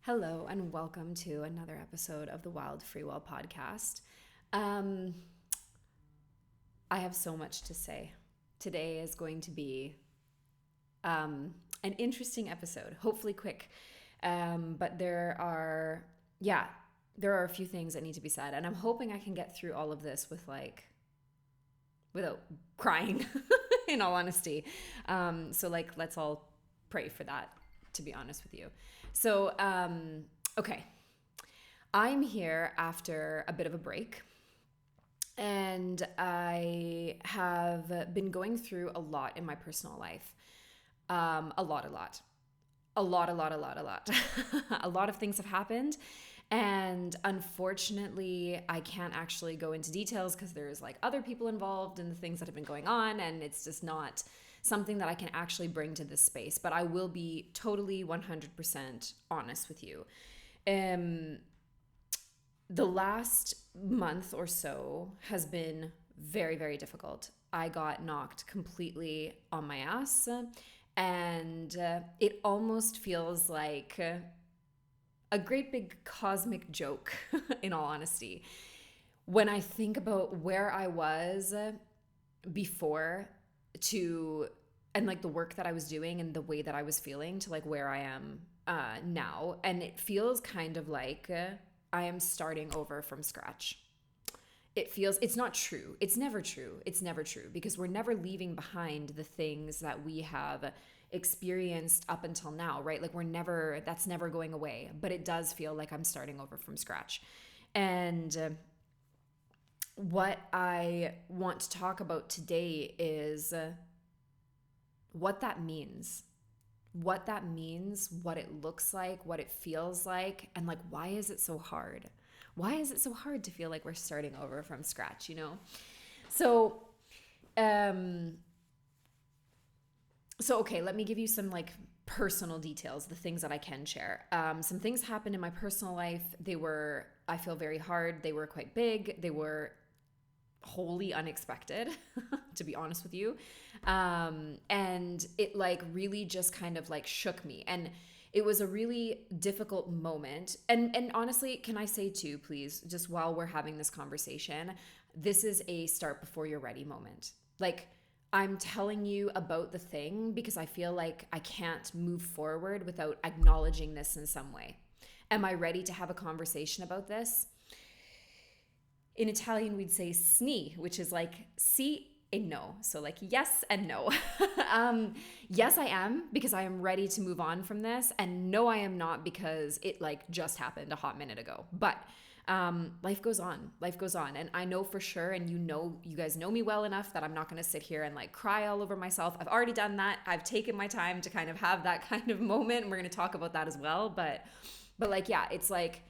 Hello, and welcome to another episode of the Wild Free Will podcast. Um, I have so much to say. Today is going to be an interesting episode, hopefully quick. But there are a few things that need to be said, and I'm hoping I can get through all of this without crying, in all honesty. So let's all pray for that, to be honest with you. Okay. I'm here after a bit of a break, and I have been going through a lot in my personal life. A lot. A lot of things have happened. And unfortunately, I can't actually go into details because there's like other people involved in the things that have been going on. And it's just not something that I can actually bring to this space. But I will be totally 100% honest with you. Um, the last month or so has been very, very difficult. I got knocked completely on my ass, and it almost feels like a great big cosmic joke, in all honesty. When I think about where I was before to, and like the work that I was doing and the way that I was feeling to like where I am now, and it feels kind of like I am starting over from scratch. It's not true. It's never true. It's never true because we're never leaving behind the things that we have experienced up until now, right? Like that's never going away, but it does feel like I'm starting over from scratch. And what I want to talk about today is what that means. What it looks like, what it feels like, and like, why is it so hard? Why is it so hard to feel like we're starting over from scratch, you know? So, okay, let me give you some like personal details, the things that I can share. Some things happened in my personal life. I feel very hard. They were quite big. They were wholly unexpected, to be honest with you. And it like really just kind of like shook me. And it was a really difficult moment. And honestly, can I say too, please, just while we're having this conversation, this is a start before you're ready moment. Like, I'm telling you about the thing because I feel like I can't move forward without acknowledging this in some way. Am I ready to have a conversation about this? In Italian, we'd say sni, which is like sì and no. So like yes and no. Yes, I am because I am ready to move on from this. And no, I am not because it like just happened a hot minute ago. But life goes on. Life goes on. And I know for sure, and you guys know me well enough that I'm not going to sit here and like cry all over myself. I've already done that. I've taken my time to kind of have that kind of moment. And we're going to talk about that as well. But like, yeah, it's like,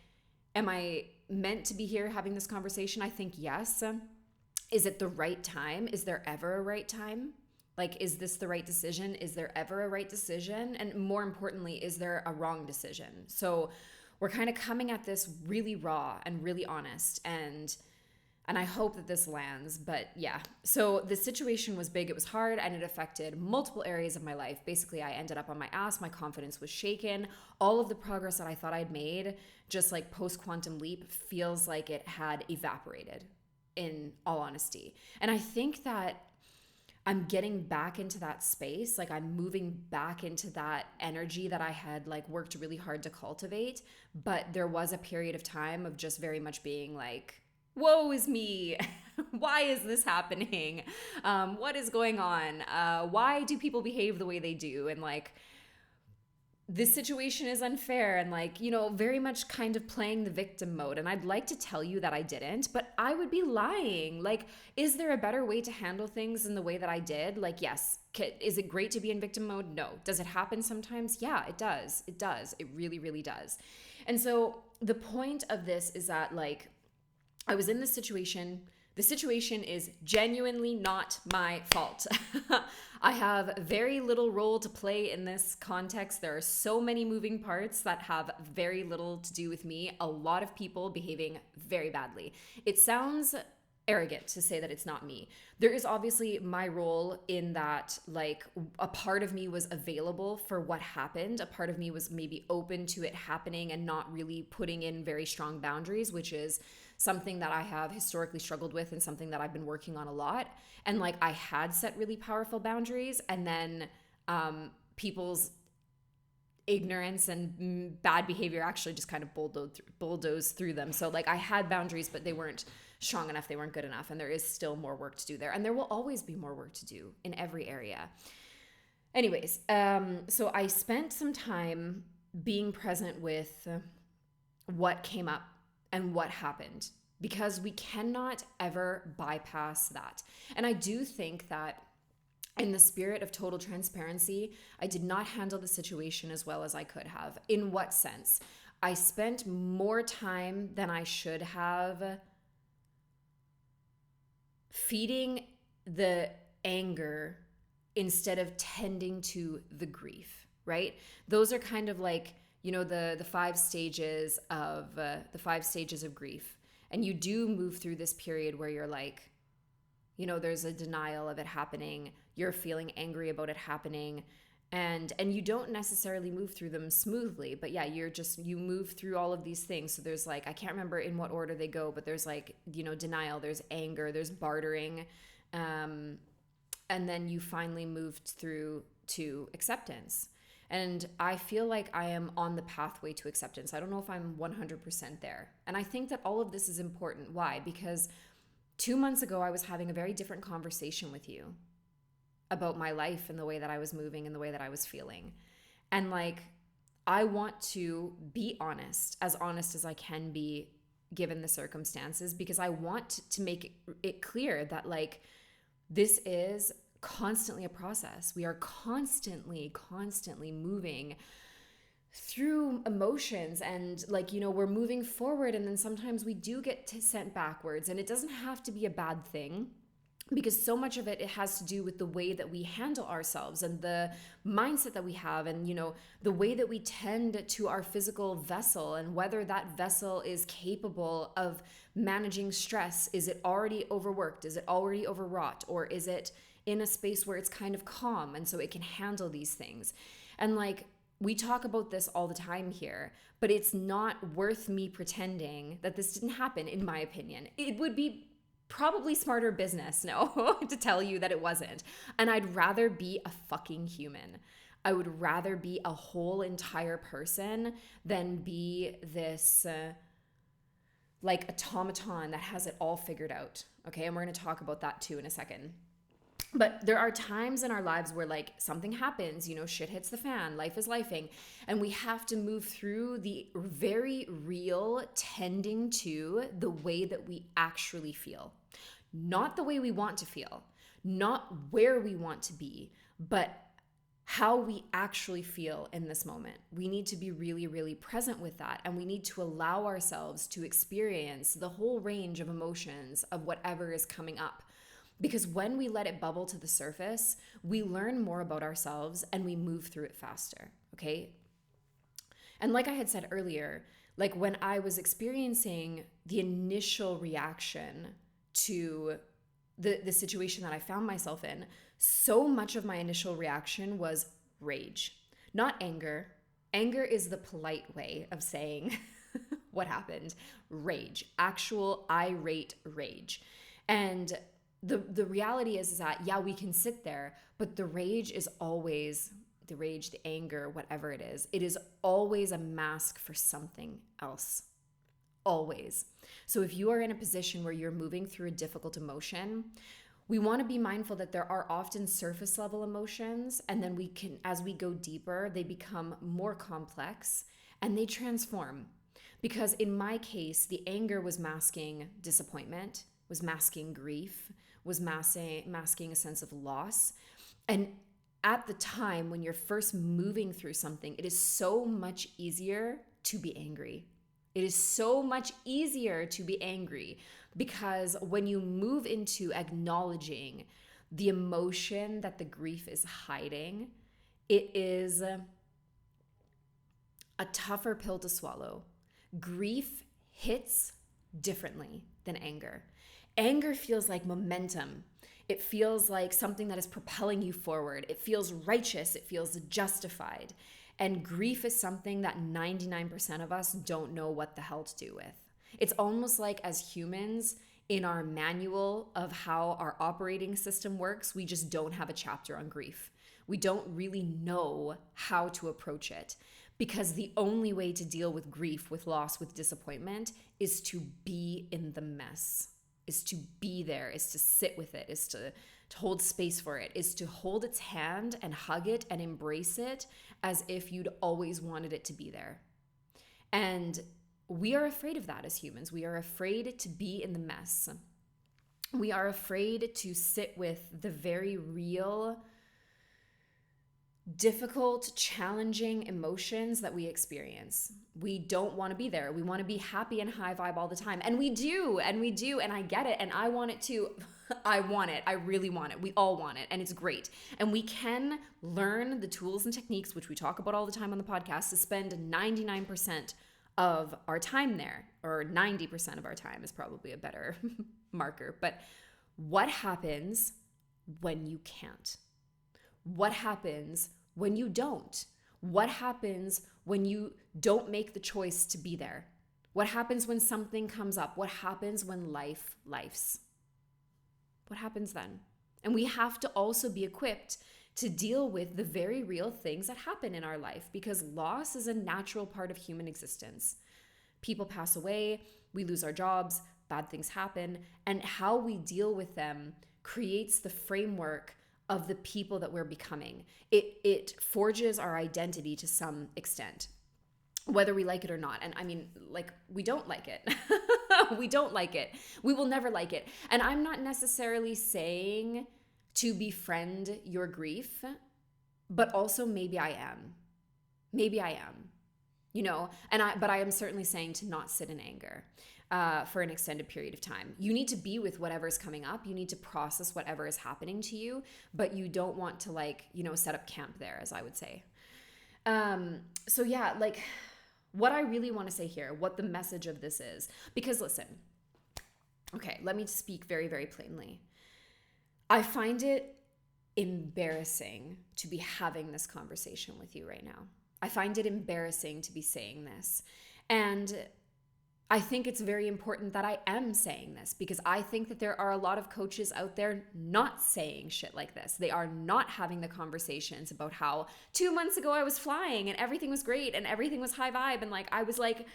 am I meant to be here having this conversation? I think yes. Is it the right time? Is there ever a right time? Like, is this the right decision? Is there ever a right decision? And more importantly, is there a wrong decision? So we're kind of coming at this really raw and really honest, and I hope that this lands. But yeah, so the situation was big, it was hard, and it affected multiple areas of my life. Basically, I ended up on my ass, my confidence was shaken. All of the progress that I thought I'd made, just like post quantum leap, feels like it had evaporated, in all honesty. And I think that I'm getting back into that space. Like, I'm moving back into that energy that I had like worked really hard to cultivate. But there was a period of time of just very much being like, woe is me. Why is this happening? What is going on? Why do people behave the way they do? And like, this situation is unfair, and like, very much kind of playing the victim mode. And I'd like to tell you that I didn't, but I would be lying. Like, is there a better way to handle things in the way that I did? Like, yes. Is it great to be in victim mode? No. Does it happen sometimes? Yeah, it does. It does. It really, really does. And so the point of this is that like, I was in this situation. The situation is genuinely not my fault. I have very little role to play in this context. There are so many moving parts that have very little to do with me. A lot of people behaving very badly. It sounds arrogant to say that it's not me. There is obviously my role in that, like, a part of me was available for what happened. A part of me was maybe open to it happening and not really putting in very strong boundaries, which is something that I have historically struggled with and something that I've been working on a lot. And like, I had set really powerful boundaries, and then people's ignorance and bad behavior actually just kind of bulldozed through them. So like, I had boundaries, but they weren't strong enough, they weren't good enough, and there is still more work to do there, and there will always be more work to do in every area. Anyways, so I spent some time being present with what came up and what happened, because we cannot ever bypass that. And I do think that, in the spirit of total transparency, I did not handle the situation as well as I could have. In what sense? I spent more time than I should have feeding the anger instead of tending to the grief, right? Those are kind of like, the five stages of grief. And you do move through this period where you're like, there's a denial of it happening. You're feeling angry about it happening. And you don't necessarily move through them smoothly, but yeah, you move through all of these things. So there's like, I can't remember in what order they go, but there's like, denial, there's anger, there's bartering. And then you finally moved through to acceptance. And I feel like I am on the pathway to acceptance. I don't know if I'm 100% there. And I think that all of this is important. Why? Because 2 months ago, I was having a very different conversation with you about my life and the way that I was moving and the way that I was feeling. And like, I want to be honest as I can be given the circumstances, because I want to make it clear that like, this is constantly a process. We are constantly moving through emotions, and like, we're moving forward, and then sometimes we do get sent backwards, and it doesn't have to be a bad thing, because so much of it has to do with the way that we handle ourselves and the mindset that we have, and the way that we tend to our physical vessel, and whether that vessel is capable of managing stress. Is it already overworked? Is it already overwrought? Or is it in a space where it's kind of calm and so it can handle these things? And like, we talk about this all the time here, but it's not worth me pretending that this didn't happen, in my opinion. It would be probably smarter business, no, to tell you that it wasn't. And I'd rather be a fucking human. I would rather be a whole entire person than be this like automaton that has it all figured out. Okay, and we're going to talk about that too in a second. But there are times in our lives where like something happens, shit hits the fan, life is lifing, and we have to move through the very real tending to the way that we actually feel. Not the way we want to feel, not where we want to be, but how we actually feel in this moment. We need to be really, really present with that, and we need to allow ourselves to experience the whole range of emotions of whatever is coming up. Because when we let it bubble to the surface, we learn more about ourselves and we move through it faster, okay? And like I had said earlier, like when I was experiencing the initial reaction to the situation that I found myself in, so much of my initial reaction was rage, not anger. Anger is the polite way of saying what happened. Rage, actual irate rage. And the reality is that, yeah, we can sit there, but the rage, the anger, whatever it is always a mask for something else. Always. So if you are in a position where you're moving through a difficult emotion, we want to be mindful that there are often surface level emotions, and then as we go deeper, they become more complex and they transform. Because in my case, the anger was masking disappointment, was masking grief, was masking a sense of loss. And at the time when you're first moving through something, it is so much easier to be angry. It is so much easier to be angry, because when you move into acknowledging the emotion that the grief is hiding, it is a tougher pill to swallow. Grief hits differently than anger. Anger feels like momentum. It feels like something that is propelling you forward. It feels righteous. It feels justified. And grief is something that 99% of us don't know what the hell to do with. It's almost like as humans, in our manual of how our operating system works, we just don't have a chapter on grief. We don't really know how to approach it, because the only way to deal with grief, with loss, with disappointment is to be in the mess, is to be there, is to sit with it, is to hold space for it, is to hold its hand and hug it and embrace it as if you'd always wanted it to be there. And we are afraid of that as humans. We are afraid to be in the mess. We are afraid to sit with the very real, difficult, challenging emotions that we experience. We don't want to be there. We want to be happy and high vibe all the time. And we do, and I get it, and I want it too. I want it. I really want it. We all want it, and it's great. And we can learn the tools and techniques, which we talk about all the time on the podcast, to spend 99% of our time there, or 90% of our time is probably a better marker. But what happens when you can't? What happens when you don't? What happens when you don't make the choice to be there? What happens when something comes up? What happens when lifes? What happens then? And we have to also be equipped to deal with the very real things that happen in our life, because loss is a natural part of human existence. People pass away, we lose our jobs, bad things happen, and how we deal with them creates the framework of the people that we're becoming. It forges our identity to some extent, whether we like it or not. And I mean, like, we don't like it. We don't like it. We will never like it. And I'm not necessarily saying to befriend your grief, but also maybe I am. Maybe I am, you know, but I am certainly saying to not sit in anger for an extended period of time. You need to be with whatever's coming up. You need to process whatever is happening to you, but you don't want to, like, you know, set up camp there, as I would say. So yeah, like, what I really want to say here, what the message of this is, because listen, okay, let me speak very, very plainly. I find it embarrassing to be having this conversation with you right now. I find it embarrassing to be saying this. And I think it's very important that I am saying this, because I think that there are a lot of coaches out there not saying shit like this. They are not having the conversations about how 2 months ago I was flying and everything was great and everything was high vibe and like I was like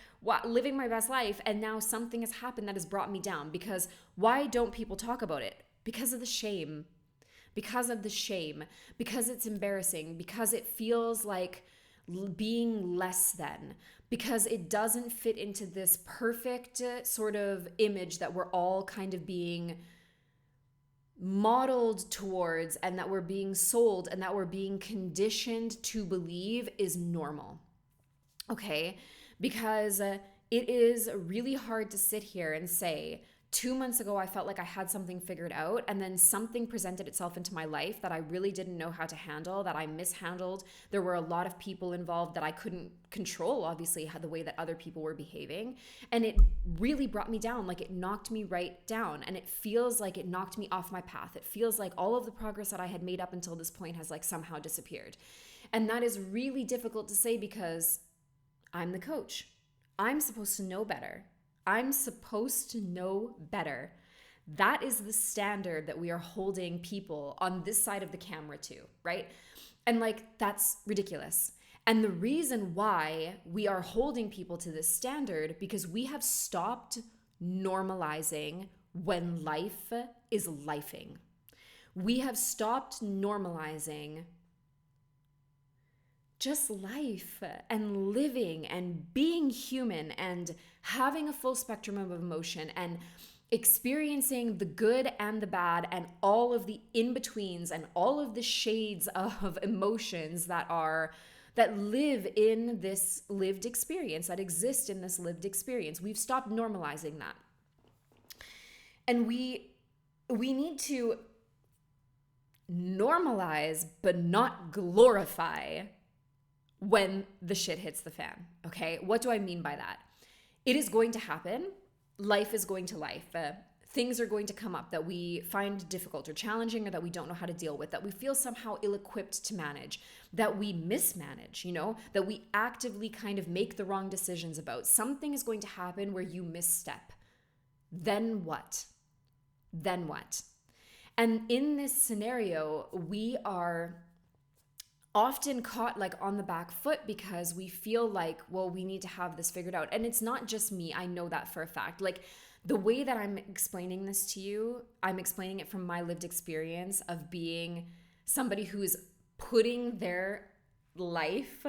living my best life, and now something has happened that has brought me down. Because why don't people talk about it? Because of the shame. Because of the shame. Because it's embarrassing. Because it feels like being less than. Because it doesn't fit into this perfect sort of image that we're all kind of being modeled towards, and that we're being sold, and that we're being conditioned to believe is normal. Okay? Because it is really hard to sit here and say, 2 months ago, I felt like I had something figured out, and then something presented itself into my life that I really didn't know how to handle, that I mishandled. There were a lot of people involved that I couldn't control, obviously, the way that other people were behaving. And it really brought me down. Like, it knocked me right down. And it feels like it knocked me off my path. It feels like all of the progress that I had made up until this point has like somehow disappeared. And that is really difficult to say, because I'm the coach. I'm supposed to know better. I'm supposed to know better. That is the standard that we are holding people on this side of the camera to, right? And like, that's ridiculous. And the reason why we are holding people to this standard, because we have stopped normalizing when life is lifing. We have stopped normalizing just life and living and being human and having a full spectrum of emotion and experiencing the good and the bad and all of the in-betweens and all of the shades of emotions that live in this lived experience, that exist in this lived experience. We've stopped normalizing that. And we need to normalize but not glorify when the shit hits the fan, okay? What do I mean by that? It is going to happen. Life is going to life. things are going to come up that we find difficult or challenging, or that we don't know how to deal with, that we feel somehow ill-equipped to manage, that we mismanage, that we actively kind of make the wrong decisions about. Something is going to happen where you misstep. Then what? Then what? And in this scenario, we are often caught like on the back foot because we feel like, well, we need to have this figured out. And it's not just me. I know that for a fact. Like, the way that I'm explaining this to you, I'm explaining it from my lived experience of being somebody who is putting their life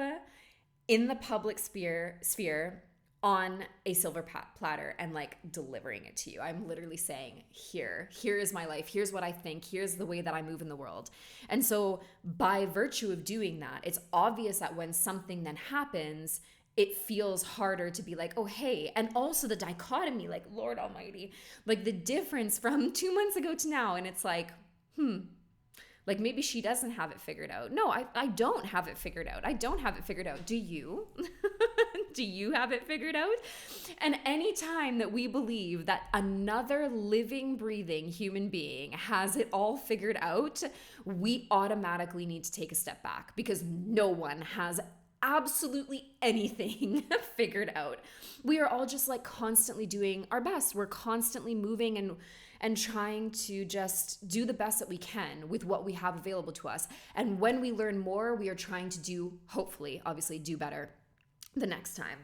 in the public sphere on a silver platter and like delivering it to you. I'm literally saying, here is my life. Here's what I think. Here's the way that I move in the world. And so by virtue of doing that, it's obvious that when something then happens, it feels harder to be like, oh, hey. And also the dichotomy, like, Lord Almighty, like the difference from 2 months ago to now. And it's like, like maybe she doesn't have it figured out. No, I don't have it figured out. I don't have it figured out. Do you? Do you have it figured out? And anytime that we believe that another living, breathing human being has it all figured out, we automatically need to take a step back, because no one has absolutely anything figured out. We are all just like constantly doing our best. We're constantly moving and trying to just do the best that we can with what we have available to us. And when we learn more, we are trying to do, hopefully, obviously, do better the next time.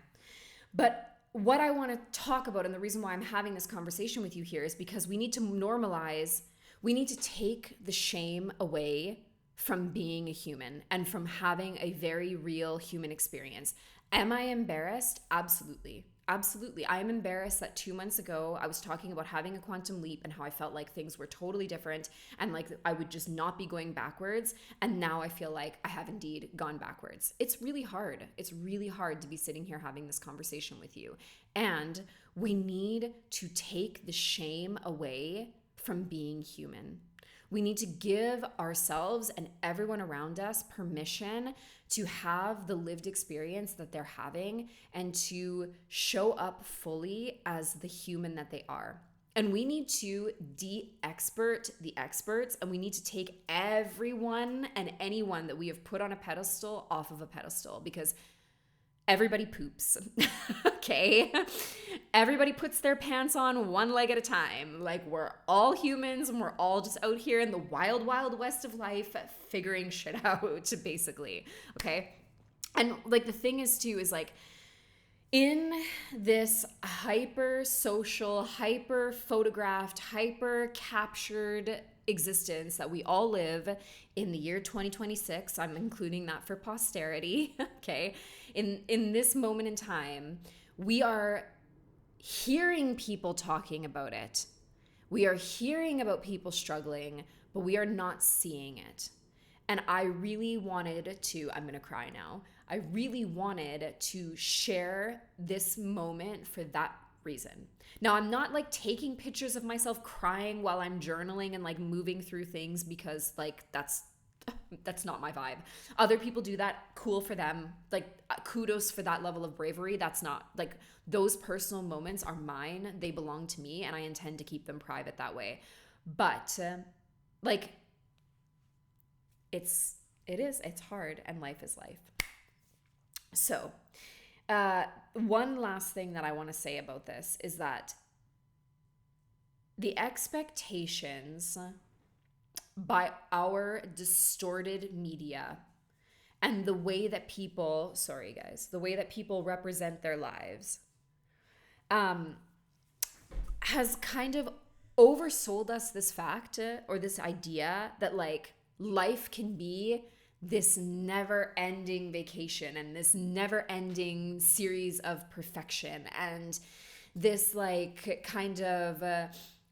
But what I want to talk about, and the reason why I'm having this conversation with you here, is because we need to normalize, we need to take the shame away from being a human and from having a very real human experience. Am I embarrassed? Absolutely. Absolutely. I am embarrassed that 2 months ago I was talking about having a quantum leap and how I felt like things were totally different and like I would just not be going backwards. And now I feel like I have indeed gone backwards. It's really hard. It's really hard to be sitting here having this conversation with you. And we need to take the shame away from being human. We need to give ourselves and everyone around us permission to have the lived experience that they're having and to show up fully as the human that they are. And we need to de-expert the experts, and we need to take everyone and anyone that we have put on a pedestal off of a pedestal, because everybody poops, okay? Everybody puts their pants on one leg at a time. Like, we're all humans and we're all just out here in the wild, wild west of life figuring shit out, basically, okay? And like the thing is too, is like in this hyper social, hyper photographed, hyper captured existence that we all live in the year 2026, I'm including that for posterity, okay? In this moment in time, we are hearing people talking about it. We are hearing about people struggling, but we are not seeing it. And I really wanted to, I'm gonna cry now. I really wanted to share this moment for that reason. Now, I'm not like taking pictures of myself crying while I'm journaling and like moving through things, because like that's not my vibe. Other people do that, cool for them. Like kudos for that level of bravery. That's not like, those personal moments are mine. They belong to me and I intend to keep them private that way. But like it's hard, and life is life. So one last thing that I want to say about this is that the expectations by our distorted media and the way that people, the way that people represent their lives, has kind of oversold us this fact or this idea that like life can be this never-ending vacation and this never-ending series of perfection and this like kind of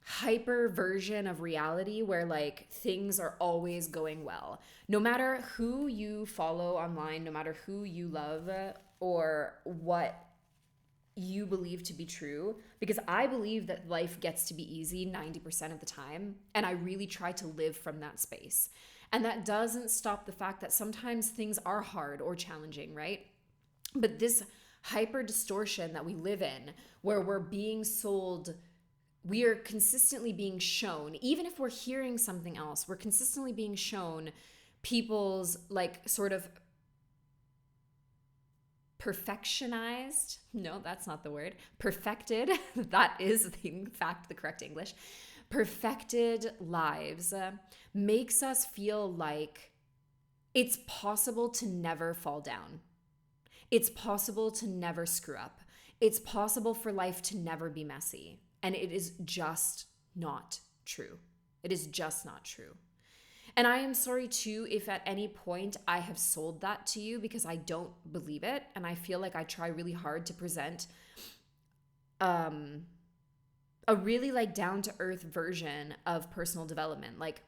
hyper version of reality where like things are always going well. No matter who you follow online, no matter who you love or what you believe to be true, because I believe that life gets to be easy 90% of the time, and I really try to live from that space. And that doesn't stop the fact that sometimes things are hard or challenging, right? But this hyper distortion that we live in, where we're being sold we are consistently being shown, even if we're hearing something else, we're consistently being shown people's like sort of perfectionized, no, that's not the word, perfected, that is in fact the correct English, perfected lives makes us feel like it's possible to never fall down. It's possible to never screw up. It's possible for life to never be messy. And it is just not true. It is just not true. And I am sorry too if at any point I have sold that to you, because I don't believe it. And I feel like I try really hard to present a really like down to earth version of personal development. Like,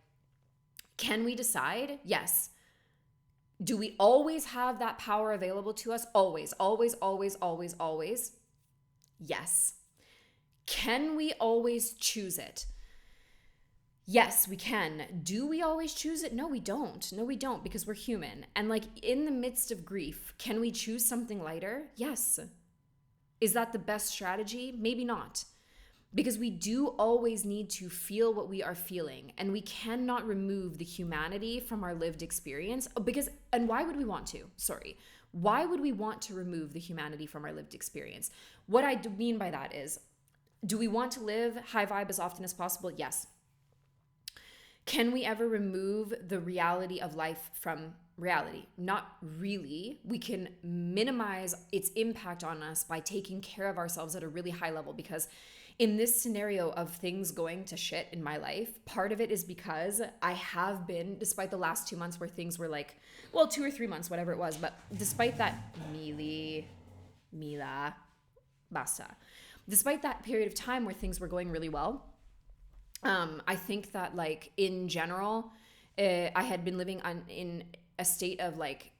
can we decide? Yes. Do we always have that power available to us? Always, always, always, always, always. Yes. Can we always choose it? Yes, we can. Do we always choose it? No, we don't. No, we don't, because we're human. And like in the midst of grief, can we choose something lighter? Yes. Is that the best strategy? Maybe not. Because we do always need to feel what we are feeling, and we cannot remove the humanity from our lived experience. And why would we want to? Sorry. Why would we want to remove the humanity from our lived experience? What I mean by that is, do we want to live high vibe as often as possible? Yes. Can we ever remove the reality of life from reality? Not really. We can minimize its impact on us by taking care of ourselves at a really high level, because in this scenario of things going to shit in my life, part of it is because I have been, despite the last 2 months where things were like, well, 2 or 3 months, whatever it was, but despite that, Mila, basta. Despite that period of time where things were going really well, I think that like in general, I had been living in a state of like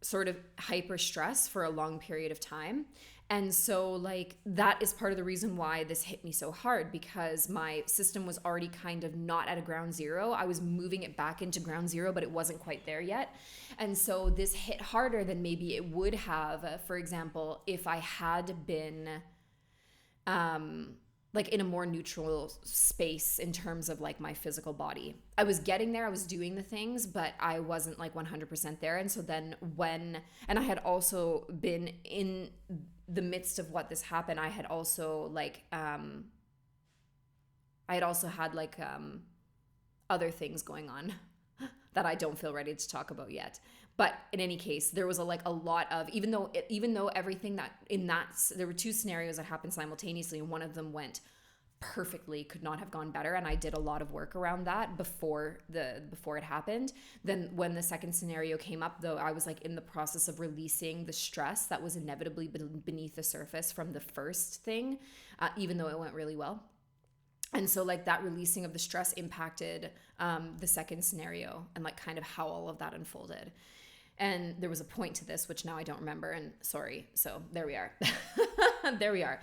sort of hyper stress for a long period of time. And so like that is part of the reason why this hit me so hard, because my system was already kind of not at a ground zero. I was moving it back into ground zero, but it wasn't quite there yet. And so this hit harder than maybe it would have, for example, if I had been like in a more neutral space in terms of like my physical body. I was getting there, I was doing the things, but I wasn't like 100% there. And so then and I had also been in the midst of what this happened, I had also like, other things going on that I don't feel ready to talk about yet. But in any case, there was a lot of, even though everything there were 2 scenarios that happened simultaneously, and one of them went perfectly, could not have gone better, and I did a lot of work around that before it happened. Then when the second scenario came up, though, I was like in the process of releasing the stress that was inevitably beneath the surface from the first thing, even though it went really well. And so like that releasing of the stress impacted the second scenario and like kind of how all of that unfolded. And there was a point to this, which now I don't remember, and sorry. So there we are. There we are.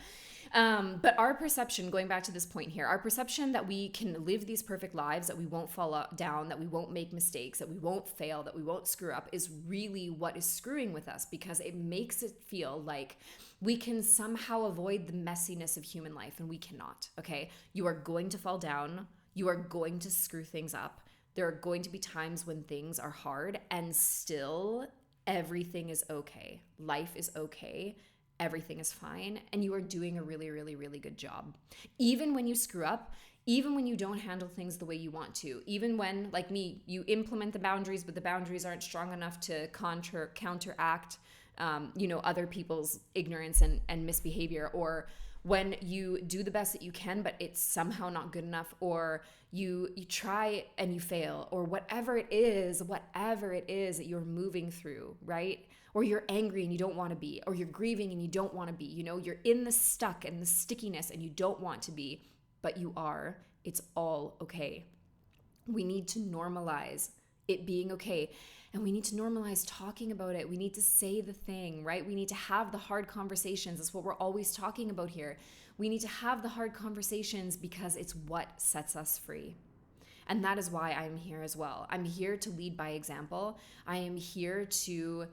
But our perception, going back to this point here, our perception that we can live these perfect lives, that we won't fall down, that we won't make mistakes, that we won't fail, that we won't screw up, is really what is screwing with us, because it makes it feel like we can somehow avoid the messiness of human life, and we cannot, okay? You are going to fall down. You are going to screw things up. There are going to be times when things are hard, and still everything is okay. Life is okay. Everything is fine, and you are doing a really, really, really good job. Even when you screw up, even when you don't handle things the way you want to, even when, like me, you implement the boundaries, but the boundaries aren't strong enough to counteract, other people's ignorance and misbehavior, or when you do the best that you can, but it's somehow not good enough, or you try and you fail, or whatever it is that you're moving through, right? Or you're angry and you don't want to be, or you're grieving and you don't want to be, you're in the stuck and the stickiness and you don't want to be, but you are. It's all okay. We need to normalize it being okay. And we need to normalize talking about it. We need to say the thing, right? We need to have the hard conversations. That's what we're always talking about here. We need to have the hard conversations because it's what sets us free. And that is why I'm here as well. I'm here to lead by example. I am here to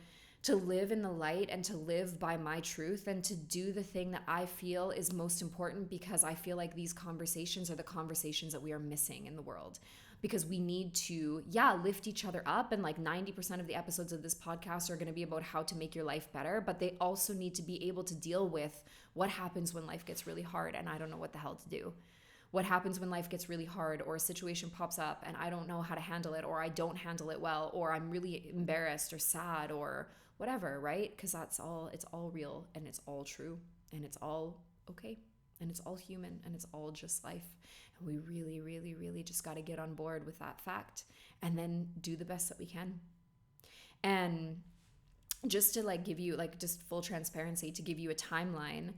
to live in the light and to live by my truth and to do the thing that I feel is most important, because I feel like these conversations are the conversations that we are missing in the world. Because we need to, lift each other up. And like 90% of the episodes of this podcast are going to be about how to make your life better, but they also need to be able to deal with what happens when life gets really hard and I don't know what the hell to do. What happens when life gets really hard, or a situation pops up and I don't know how to handle it, or I don't handle it well, or I'm really embarrassed or sad or whatever, right? Because it's all real and it's all true and it's all okay and it's all human and it's all just life. And we really, really, really just got to get on board with that fact and then do the best that we can. And just to like give you like just full transparency, to give you a timeline,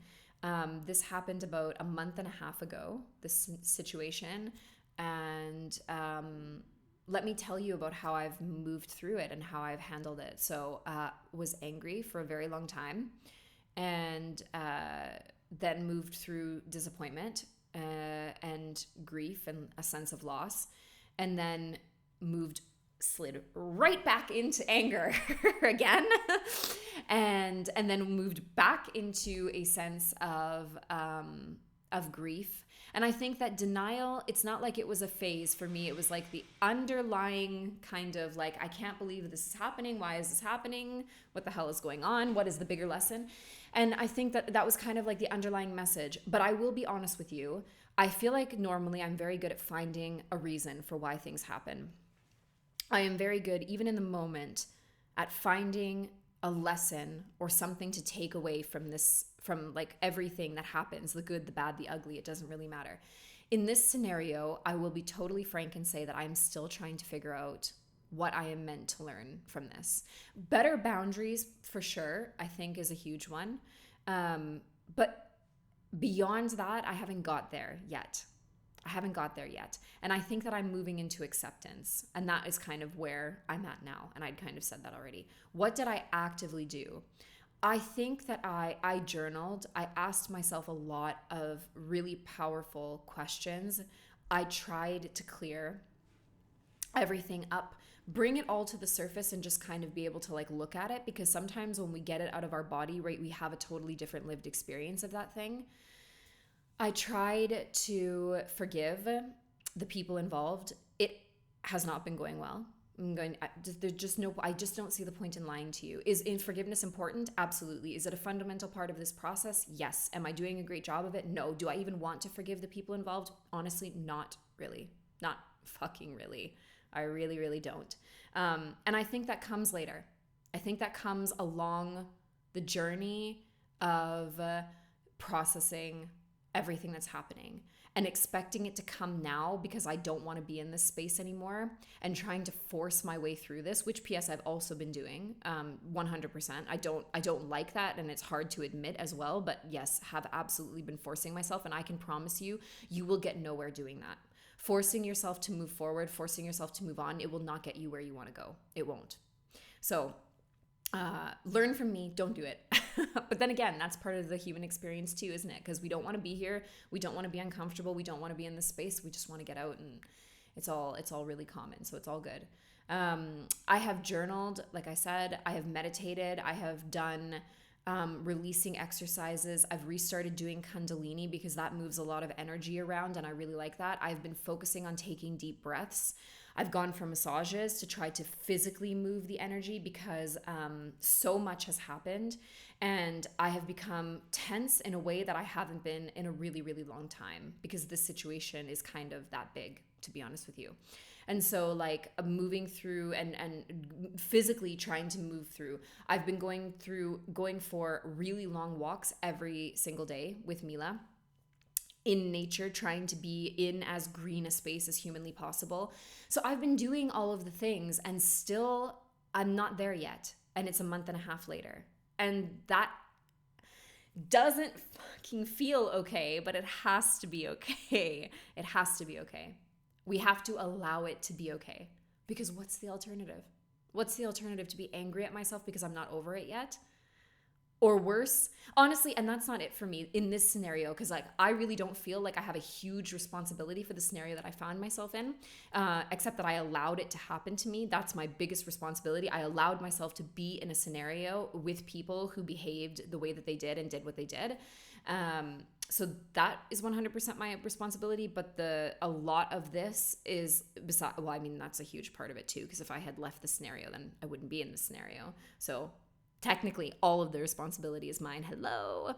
this happened about a month and a half ago, this situation. And let me tell you about how I've moved through it and how I've handled it. So was angry for a very long time, and then moved through disappointment and grief and a sense of loss, and then slid right back into anger again, and then moved back into a sense of grief. And I think that denial, it's not like it was a phase for me. It was like the underlying kind of like, I can't believe this is happening. Why is this happening? What the hell is going on? What is the bigger lesson? And I think that was kind of like the underlying message. But I will be honest with you. I feel like normally I'm very good at finding a reason for why things happen. I am very good, even in the moment, at finding a lesson or something to take away from this, from like everything that happens, the good, the bad, the ugly, it doesn't really matter. In this scenario, I will be totally frank and say that I'm still trying to figure out what I am meant to learn from this. Better boundaries, for sure, I think is a huge one. But beyond that, I haven't got there yet. And I think that I'm moving into acceptance. And that is kind of where I'm at now. And I'd kind of said that already. What did I actively do? I think that I journaled. I asked myself a lot of really powerful questions. I tried to clear everything up, bring it all to the surface and just kind of be able to like look at it. Because sometimes when we get it out of our body, right, we have a totally different lived experience of that thing. I tried to forgive the people involved. It has not been going well. I just don't see the point in lying to you. Is forgiveness important? Absolutely. Is it a fundamental part of this process? Yes. Am I doing a great job of it? No. Do I even want to forgive the people involved? Honestly, not really. Not fucking really. I really, really don't. And I think that comes later. I think that comes along the journey of processing everything that's happening and expecting it to come now because I don't want to be in this space anymore, and trying to force my way through this, which PS I've also been doing 100%. I don't like that, and it's hard to admit as well, but yes, have absolutely been forcing myself, and I can promise you, you will get nowhere doing that. Forcing yourself to move forward, forcing yourself to move on, it will not get you where you want to go. It won't. So learn from me, don't do it. But then again, that's part of the human experience too, isn't it? Because we don't want to be here. We don't want to be uncomfortable. We don't want to be in this space. We just want to get out, and it's all really common. So it's all good. I have journaled, like I said, I have meditated. I have done releasing exercises. I've restarted doing Kundalini because that moves a lot of energy around, and I really like that. I've been focusing on taking deep breaths. I've gone for massages to try to physically move the energy because so much has happened, and I have become tense in a way that I haven't been in a really, really long time, because this situation is kind of that big, to be honest with you. And so like moving through and physically trying to move through, I've been going for really long walks every single day with Mila in nature, trying to be in as green a space as humanly possible. So I've been doing all of the things, and still I'm not there yet. And it's a month and a half later. And that doesn't fucking feel okay, but it has to be okay. It has to be okay. We have to allow it to be okay. Because what's the alternative? What's the alternative? To be angry at myself because I'm not over it yet? or worse, honestly. And that's not it for me in this scenario, because like I really don't feel like I have a huge responsibility for the scenario that I found myself in, except that I allowed it to happen to me. That's my biggest responsibility. I allowed myself to be in a scenario with people who behaved the way that they did and did what they did. So that is 100% my responsibility. But a lot of this is beside, well, I mean, that's a huge part of it too, because if I had left the scenario, then I wouldn't be in the scenario. So technically all of the responsibility is mine. Hello.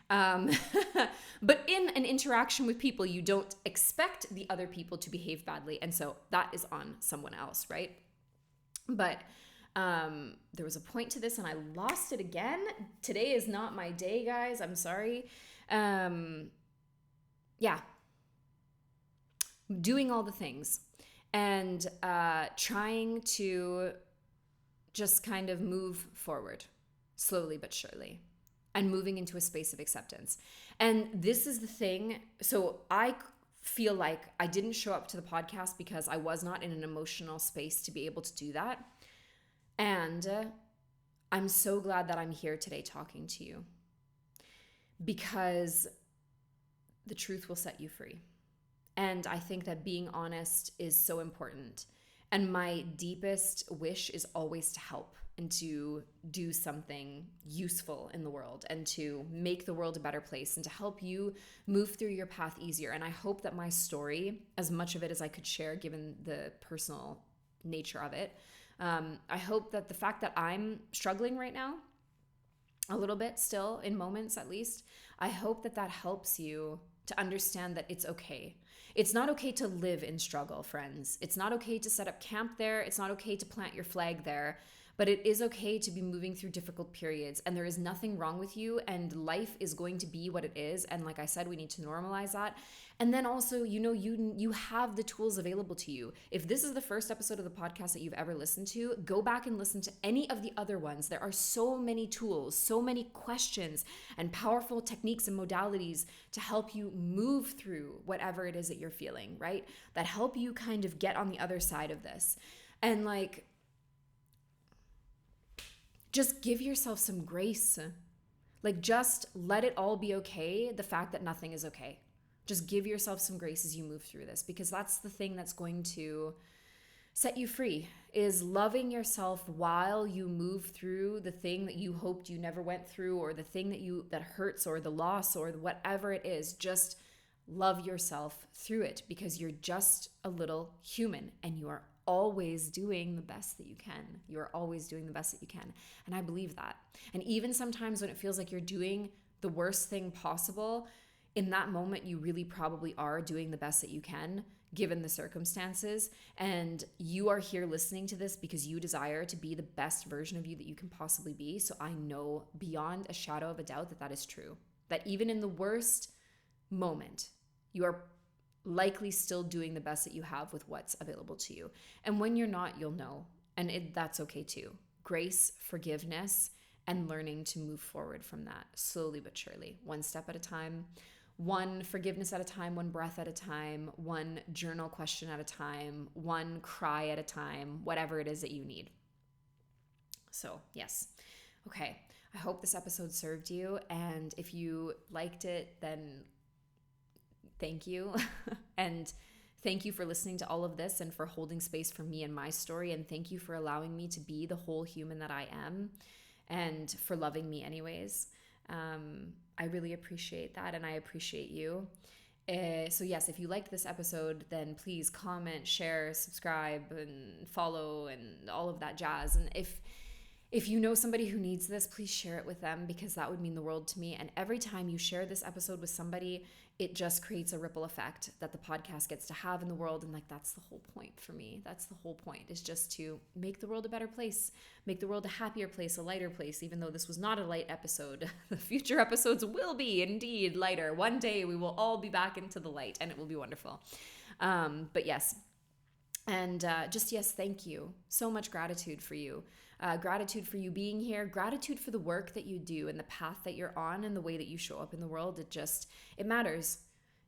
Um, but in an interaction with people, you don't expect the other people to behave badly. And so that is on someone else, right? But there was a point to this and I lost it again. Today is not my day, guys. I'm sorry. Yeah. Doing all the things and trying to just kind of move forward slowly but surely and moving into a space of acceptance. And this is the thing. So I feel like I didn't show up to the podcast because I was not in an emotional space to be able to do that. And I'm so glad that I'm here today talking to you, because the truth will set you free. And I think that being honest is so important. And my deepest wish is always to help and to do something useful in the world and to make the world a better place and to help you move through your path easier. And I hope that my story, as much of it as I could share given the personal nature of it, I hope that the fact that I'm struggling right now, a little bit still, in moments at least, I hope that that helps you to understand that it's okay. It's not okay to live in struggle, friends. It's not okay to set up camp there. It's not okay to plant your flag there. But it is okay to be moving through difficult periods, and there is nothing wrong with you, and life is going to be what it is. And like I said, we need to normalize that. And then also, you have the tools available to you. If this is the first episode of the podcast that you've ever listened to, go back and listen to any of the other ones. There are so many tools, so many questions, and powerful techniques and modalities to help you move through whatever it is that you're feeling, right? That help you kind of get on the other side of this. And like, just give yourself some grace. Like, just let it all be okay. The fact that nothing is okay. Just give yourself some grace as you move through this, because that's the thing that's going to set you free, is loving yourself while you move through the thing that you hoped you never went through, or the thing that hurts, or the loss, or whatever it is. Just love yourself through it, because you're just a little human and you are always doing the best that you can. You're always doing the best that you can. And I believe that. And even sometimes when it feels like you're doing the worst thing possible, in that moment, you really probably are doing the best that you can, given the circumstances. And you are here listening to this because you desire to be the best version of you that you can possibly be. So I know beyond a shadow of a doubt that that is true. That even in the worst moment, you are likely still doing the best that you have with what's available to you. And when you're not, you'll know. And that's okay too. Grace, forgiveness, and learning to move forward from that slowly but surely, one step at a time, one forgiveness at a time, one breath at a time, one journal question at a time, one cry at a time, whatever it is that you need. So, yes. Okay. I hope this episode served you. And if you liked it, then thank you. And thank you for listening to all of this and for holding space for me and my story. And thank you for allowing me to be the whole human that I am, and for loving me anyways. I really appreciate that, and I appreciate you. So yes, if you liked this episode, then please comment, share, subscribe, and follow, and all of that jazz. And if you know somebody who needs this, please share it with them, because that would mean the world to me. And every time you share this episode with somebody, it just creates a ripple effect that the podcast gets to have in the world. And like, that's the whole point for me. That's the whole point, is just to make the world a better place, make the world a happier place, a lighter place, even though this was not a light episode. The future episodes will be indeed lighter. One day we will all be back into the light and it will be wonderful. But yes. And yes, thank you. So much gratitude for you. Gratitude for you being here. Gratitude for the work that you do and the path that you're on and the way that you show up in the world. It matters.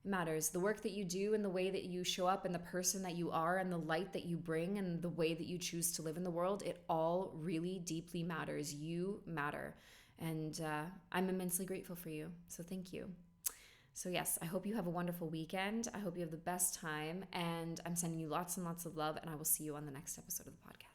It matters. The work that you do and the way that you show up and the person that you are and the light that you bring and the way that you choose to live in the world, it all really deeply matters. You matter. And I'm immensely grateful for you. So thank you. So yes, I hope you have a wonderful weekend. I hope you have the best time, and I'm sending you lots and lots of love, and I will see you on the next episode of the podcast.